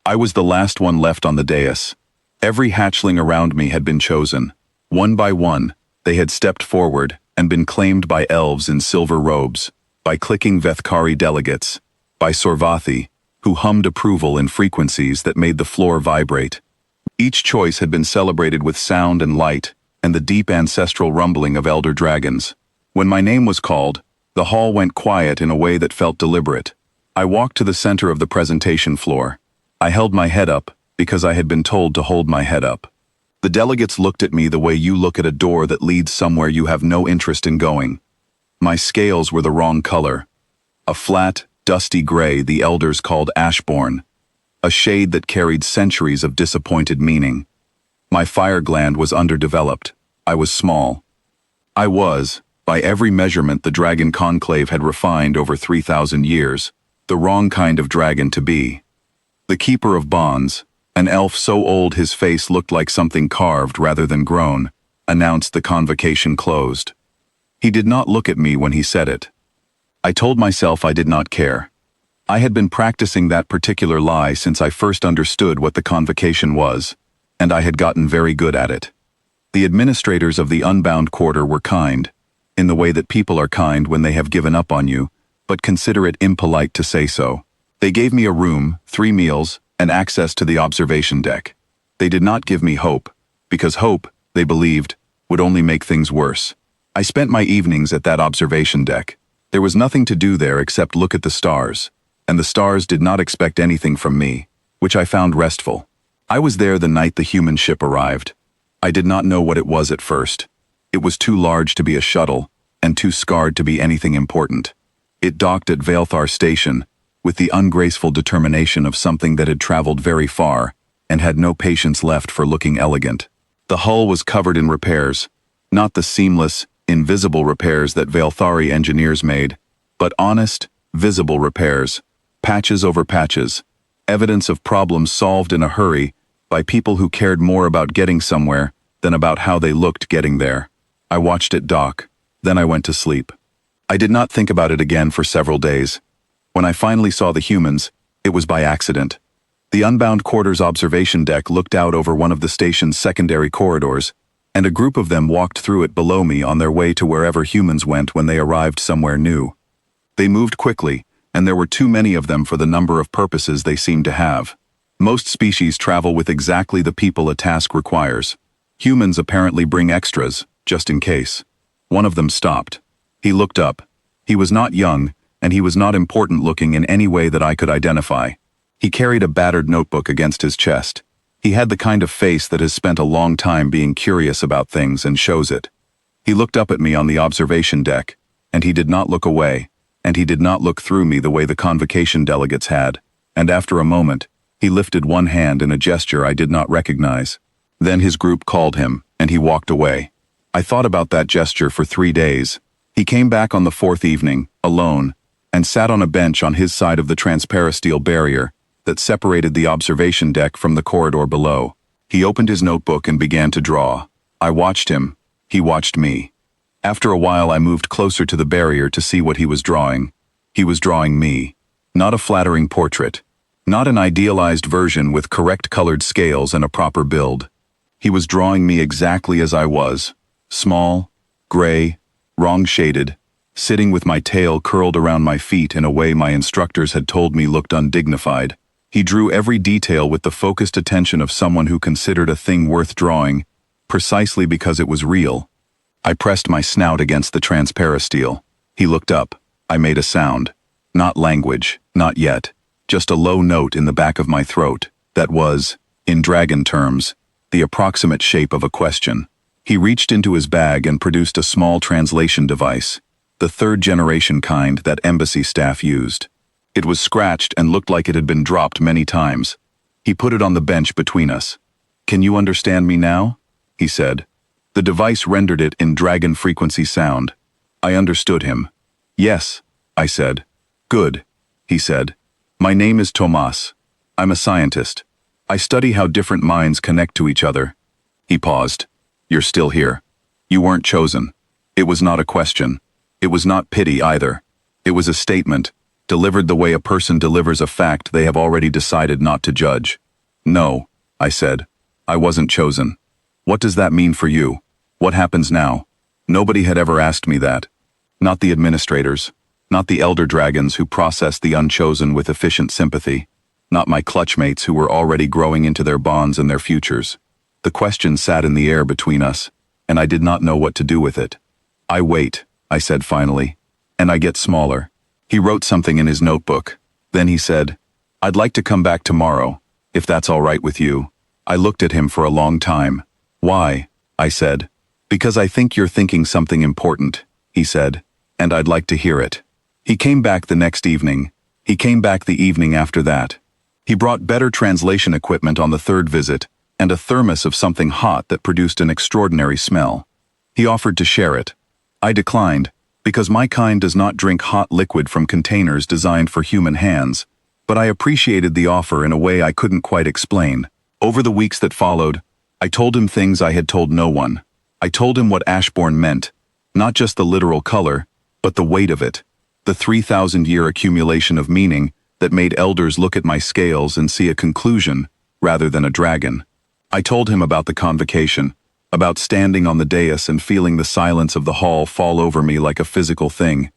I was the last one left on the dais. Every hatchling around me had been chosen. One by one, they had stepped forward and been claimed by elves in silver robes, by clicking Vethkari delegates, by Sorvathi, who hummed approval in frequencies that made the floor vibrate. Each choice had been celebrated with sound and light, and the deep ancestral rumbling of elder dragons. When my name was called, the hall went quiet in a way that felt deliberate. I walked to the center of the presentation floor. I held my head up, because I had been told to hold my head up. The delegates looked at me the way you look at a door that leads somewhere you have no interest in going. My scales were the wrong color. A flat, dusty gray the elders called ashborn, a shade that carried centuries of disappointed meaning. My fire gland was underdeveloped. I was small. I was, by every measurement the dragon conclave had refined over 3,000 years, the wrong kind of dragon to be. The keeper of bonds, an elf so old his face looked like something carved rather than grown, announced the convocation closed. He did not look at me when he said it. I told myself I did not care. I had been practicing that particular lie since I first understood what the convocation was, and I had gotten very good at it. The administrators of the Unbound Quarter were kind, in the way that people are kind when they have given up on you, but consider it impolite to say so. They gave me a room, 3 meals, and access to the observation deck. They did not give me hope, because hope, they believed, would only make things worse. I spent my evenings at that observation deck. There was nothing to do there except look at the stars, and the stars did not expect anything from me, which I found restful. I was there the night the human ship arrived. I did not know what it was at first. It was too large to be a shuttle, and too scarred to be anything important. It docked at Vaelthar Station, with the ungraceful determination of something that had traveled very far, and had no patience left for looking elegant. The hull was covered in repairs, not the seamless, invisible repairs that Vaelthari engineers made, but honest, visible repairs, patches over patches, evidence of problems solved in a hurry by people who cared more about getting somewhere than about how they looked getting there. I watched it dock, then I went to sleep. I did not think about it again for several days. When I finally saw the humans, it was by accident. The Unbound Quarter's observation deck looked out over one of the station's secondary corridors, and a group of them walked through it below me on their way to wherever humans went when they arrived somewhere new. They moved quickly, and there were too many of them for the number of purposes they seemed to have. Most species travel with exactly the people a task requires. Humans apparently bring extras, just in case. One of them stopped. He looked up. He was not young, and he was not important looking in any way that I could identify. He carried a battered notebook against his chest. He had the kind of face that has spent a long time being curious about things and shows it. He looked up at me on the observation deck, and he did not look away, and he did not look through me the way the convocation delegates had, and after a moment, he lifted one hand in a gesture I did not recognize. Then his group called him, and he walked away. I thought about that gesture for 3 days. He came back on the 4th evening, alone, and sat on a bench on his side of the transparasteel barrier that separated the observation deck from the corridor below. He opened his notebook and began to draw. I watched him. He watched me. After a while I moved closer to the barrier to see what he was drawing. He was drawing me. Not a flattering portrait. Not an idealized version with correct colored scales and a proper build. He was drawing me exactly as I was. Small, gray, wrong-shaded, sitting with my tail curled around my feet in a way my instructors had told me looked undignified. He drew every detail with the focused attention of someone who considered a thing worth drawing, precisely because it was real. I pressed my snout against the transparasteel. He looked up. I made a sound. Not language, not yet. Just a low note in the back of my throat that was, in dragon terms, the approximate shape of a question. He reached into his bag and produced a small translation device, the 3rd-generation kind that embassy staff used. It was scratched and looked like it had been dropped many times. He put it on the bench between us. "Can you understand me now?" he said. The device rendered it in dragon frequency sound. I understood him. "Yes," I said. "Good," he said. "My name is Tomas. I'm a scientist. I study how different minds connect to each other." He paused. "You're still here. You weren't chosen." It was not a question. It was not pity either. It was a statement. delivered the way a person delivers a fact they have already decided not to judge. "No," I said. "I wasn't chosen." "What does that mean for you? What happens now?" Nobody had ever asked me that. Not the administrators. Not the elder dragons who processed the unchosen with efficient sympathy. Not my clutchmates who were already growing into their bonds and their futures. The question sat in the air between us, and I did not know what to do with it. "I wait," I said finally, "and I get smaller." He wrote something in his notebook. Then he said, "I'd like to come back tomorrow, if that's all right with you." I looked at him for a long time. "Why?" I said. "Because I think you're thinking something important," he said, "and I'd like to hear it." He came back the next evening. He came back the evening after that. He brought better translation equipment on the third visit, and a thermos of something hot that produced an extraordinary smell. He offered to share it. I declined, because my kind does not drink hot liquid from containers designed for human hands, but I appreciated the offer in a way I couldn't quite explain. Over the weeks that followed, I told him things I had told no one. I told him what ashborn meant, not just the literal color, but the weight of it, the 3,000-year accumulation of meaning that made elders look at my scales and see a conclusion rather than a dragon. I told him about the convocation, about standing on the dais and feeling the silence of the hall fall over me like a physical thing.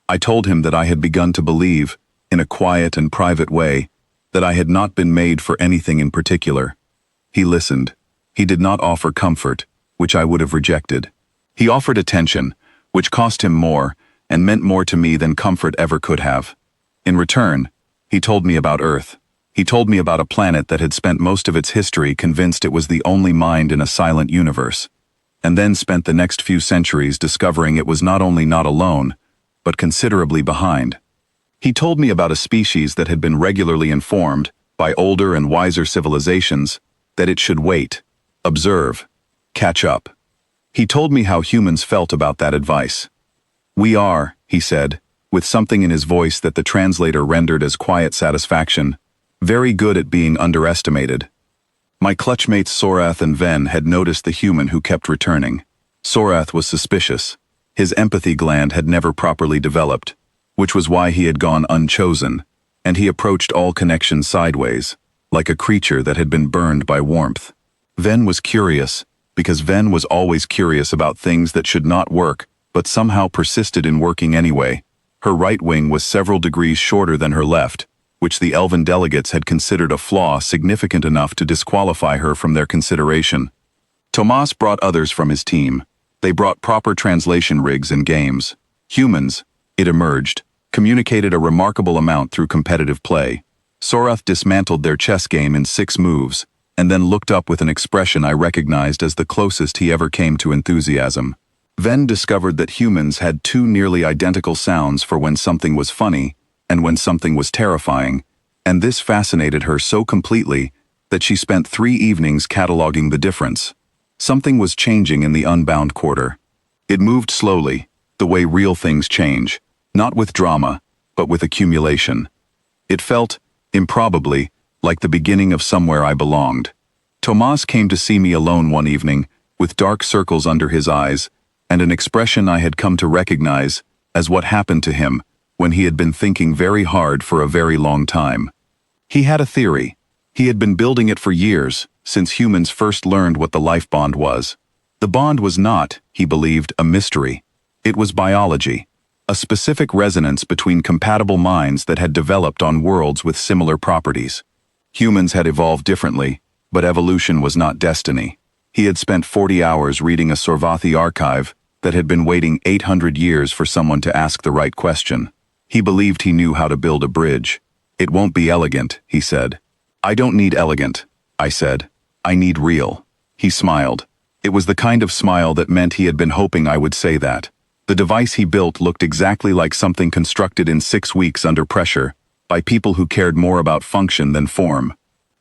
I told him that I had begun to believe, in a quiet and private way, that I had not been made for anything in particular. He listened. He did not offer comfort, which I would have rejected. He offered attention, which cost him more and meant more to me than comfort ever could have. In return, he told me about Earth. He told me about a planet that had spent most of its history convinced it was the only mind in a silent universe, and then spent the next few centuries discovering it was not only not alone, but considerably behind. He told me about a species that had been regularly informed, by older and wiser civilizations, that it should wait, observe, catch up. He told me how humans felt about that advice. "We are," he said, with something in his voice that the translator rendered as quiet satisfaction, "very good at being underestimated." My clutchmates Sorath and Ven had noticed the human who kept returning. Sorath was suspicious. His empathy gland had never properly developed, which was why he had gone unchosen, and he approached all connections sideways, like a creature that had been burned by warmth. Ven was curious, because Ven was always curious about things that should not work, but somehow persisted in working anyway. Her right wing was several degrees shorter than her left, which the elven delegates had considered a flaw significant enough to disqualify her from their consideration. Tomas brought others from his team. They brought proper translation rigs and games. Humans, it emerged, communicated a remarkable amount through competitive play. Sorath dismantled their chess game in 6 moves, and then looked up with an expression I recognized as the closest he ever came to enthusiasm. Ven discovered that humans had 2 nearly identical sounds for when something was funny and when something was terrifying, and this fascinated her so completely that she spent 3 evenings cataloging the difference. Something was changing in the Unbound Quarter. It moved slowly, the way real things change, not with drama, but with accumulation. It felt, improbably, like the beginning of somewhere I belonged. Tomas came to see me alone one evening, with dark circles under his eyes, and an expression I had come to recognize as what happened to him when he had been thinking very hard for a very long time. He had a theory. He had been building it for years, since humans first learned what the lifebond was. The bond was not, he believed, a mystery. It was biology, a specific resonance between compatible minds that had developed on worlds with similar properties. Humans had evolved differently, but evolution was not destiny. He had spent 40 hours reading a Sorvathi archive that had been waiting 800 years for someone to ask the right question. He believed he knew how to build a bridge. "It won't be elegant," he said. "I don't need elegant," I said. "I need real." He smiled. It was the kind of smile that meant he had been hoping I would say that. The device he built looked exactly like something constructed in 6 weeks under pressure, by people who cared more about function than form.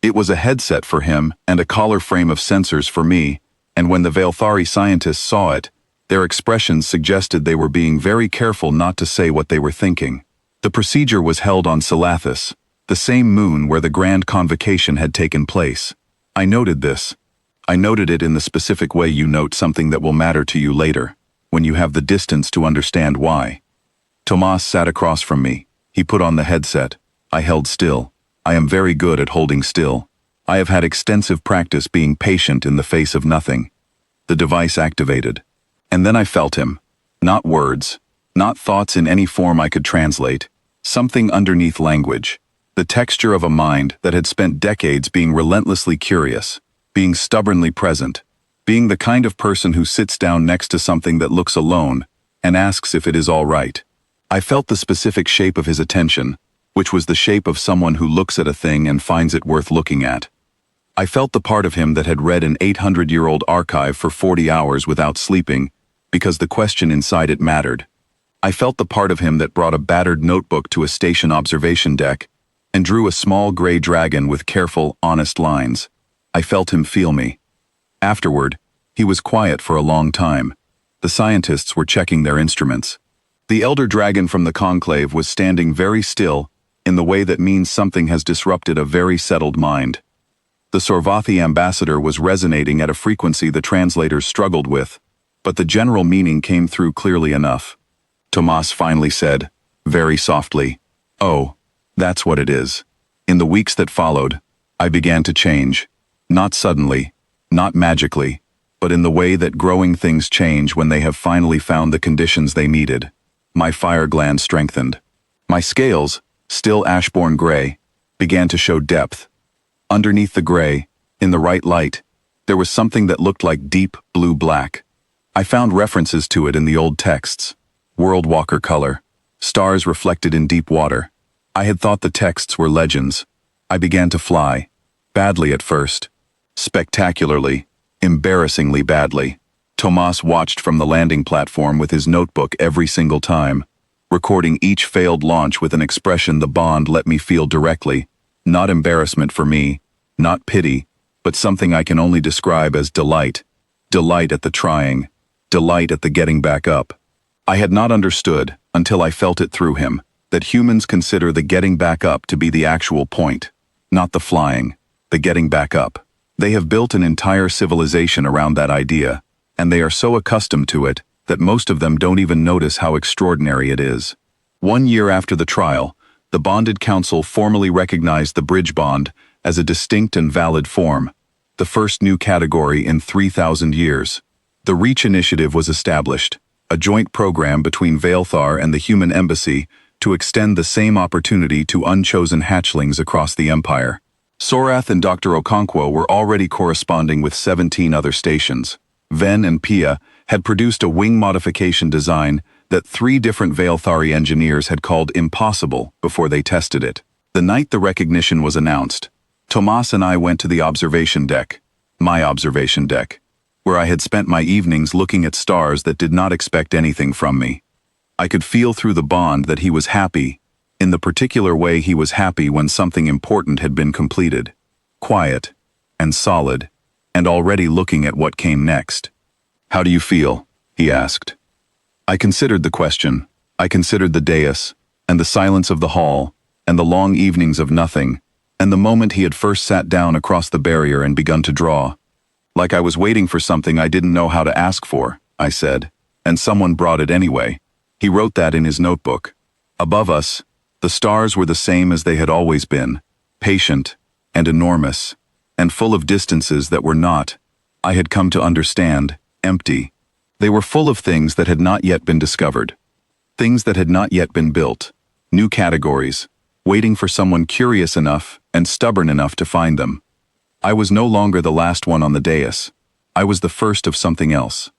It was a headset for him and a collar frame of sensors for me, and when the Vaelthari scientists saw it, their expressions suggested they were being very careful not to say what they were thinking. The procedure was held on Salathis, the same moon where the grand convocation had taken place. I noted this. I noted it in the specific way you note something that will matter to you later, when you have the distance to understand why. Tomas sat across from me. He put on the headset. I held still. I am very good at holding still. I have had extensive practice being patient in the face of nothing. The device activated. And then I felt him. Not words. Not thoughts in any form I could translate. Something underneath language. The texture of a mind that had spent decades being relentlessly curious, being stubbornly present, being the kind of person who sits down next to something that looks alone and asks if it is all right. I felt the specific shape of his attention, which was the shape of someone who looks at a thing and finds it worth looking at. I felt the part of him that had read an 800-year-old archive for 40 hours without sleeping, because the question inside it mattered. I felt the part of him that brought a battered notebook to a station observation deck and drew a small gray dragon with careful, honest lines. I felt him feel me. Afterward, he was quiet for a long time. The scientists were checking their instruments. The elder dragon from the conclave was standing very still in the way that means something has disrupted a very settled mind. The Sorvathi ambassador was resonating at a frequency the translators struggled with, but the general meaning came through clearly enough. Tomas finally said, very softly, "Oh, that's what it is." In the weeks that followed, I began to change. Not suddenly, not magically, but in the way that growing things change when they have finally found the conditions they needed. My fire gland strengthened. My scales, still ashborn gray, began to show depth. Underneath the gray, in the right light, there was something that looked like deep blue-black. I found references to it in the old texts. World Walker color, stars reflected in deep water. I had thought the texts were legends. I began to fly. Badly at first. Spectacularly, embarrassingly badly. Tomas watched from the landing platform with his notebook every single time, recording each failed launch with an expression the bond let me feel directly. Not embarrassment for me, not pity, but something I can only describe as delight. Delight at the trying. Delight at the getting back up. I had not understood, until I felt it through him, that humans consider the getting back up to be the actual point, not the flying, the getting back up. They have built an entire civilization around that idea, and they are so accustomed to it that most of them don't even notice how extraordinary it is. 1 year after the trial, the Bonded Council formally recognized the bridge bond as a distinct and valid form, the first new category in 3,000 years. The REACH initiative was established, a joint program between Vaelthar and the Human Embassy to extend the same opportunity to unchosen hatchlings across the Empire. Sorath and Dr. Okonkwo were already corresponding with 17 other stations. Ven and Pia had produced a wing modification design that 3 different Vaelthari engineers had called impossible before they tested it. The night the recognition was announced, Tomas and I went to the observation deck, my observation deck, where I had spent my evenings looking at stars that did not expect anything from me. I could feel through the bond that he was happy, in the particular way he was happy when something important had been completed, quiet and solid, and already looking at what came next. "How do you feel?" he asked. I considered the question. I considered the dais, and the silence of the hall, and the long evenings of nothing, and the moment he had first sat down across the barrier and begun to draw. Like I was waiting for something I didn't know how to ask for, I said, and someone brought it anyway. He wrote that in his notebook. Above us, the stars were the same as they had always been, patient and enormous, and full of distances that were not, I had come to understand, empty. They were full of things that had not yet been discovered, things that had not yet been built, new categories, waiting for someone curious enough and stubborn enough to find them. I was no longer the last one on the dais. I was the first of something else.